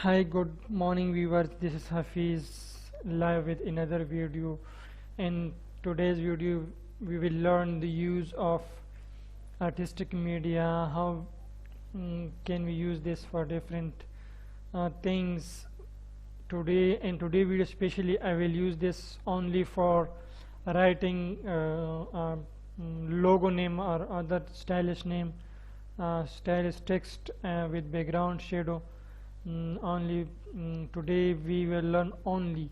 Hi, good morning viewers. This is Hafiz live with another video. In today's video, we will learn the use of artistic media. How can we use this for different things today? In today's video, especially, I will use this only for writing logo name or other stylish name, stylish text with background shadow. Today we will learn only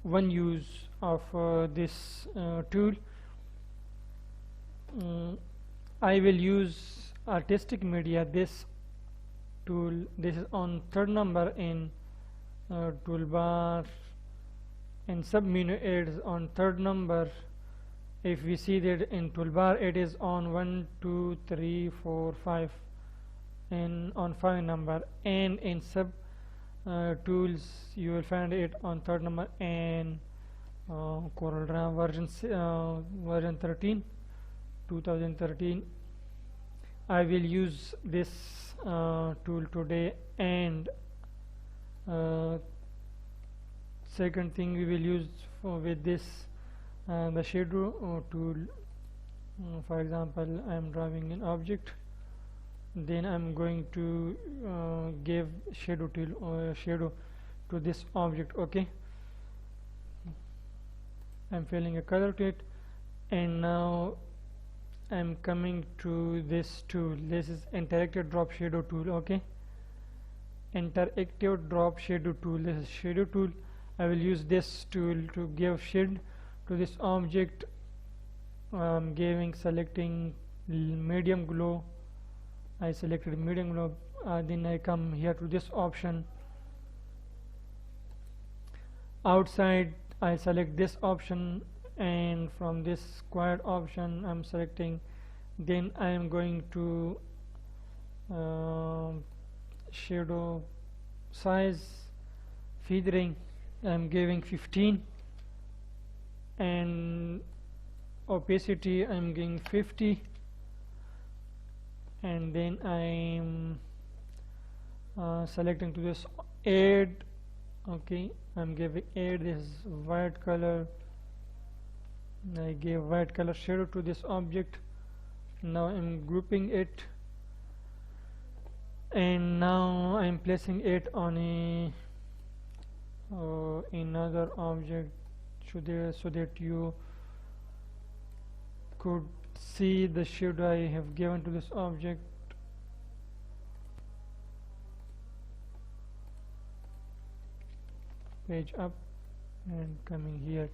one use of this tool. I will use artistic media. This tool, this is on third number in toolbar, and submenu it is on third number. If we see that in toolbar it is on 1 2 3 4 5 and on 5 number, and in sub tools you will find it on third number and Coral Draw version 13 2013. I will use this tool today. And second thing we will use with this the shadow tool. For example, I am drawing an object, then I'm going to give shadow to this object. Okay, I'm filling a color to it, and now I'm coming to this tool. This is interactive drop shadow tool. Okay, interactive drop shadow tool. This is shadow tool. I will use this tool to give shade to this object. I'm selecting medium glow. I selected medium glow. Then I come here to this option. Outside I select this option, and from this squared option I'm selecting. Then I am going to shadow size, feathering. I'm giving 15, and opacity I'm giving 50, and then I'm selecting to this add. Okay, I'm giving add this white color. I gave white color shadow to this object. Now I'm grouping it, and now I'm placing it on a another object so that you could see the shadow I have given to this object. Page up and coming here.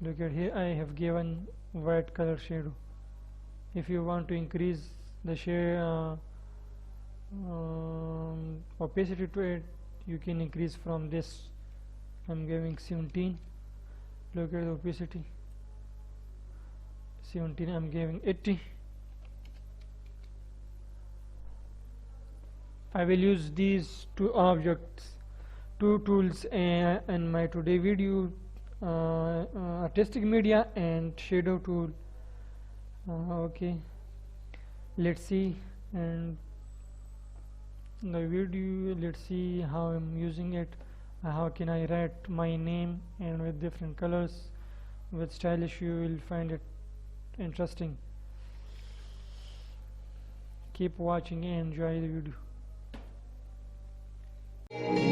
Look at here, I have given white color shadow. If you want to increase the shade opacity to it, you can increase from this. I'm giving 17. Look at the opacity, 17. I'm giving 80. I will use these two tools in my today video, artistic media and shadow tool. Okay, let's see. And the video, let's see how I'm using it. How can I write my name and with different colors, with stylish. You will find it interesting. Keep watching and enjoy the video.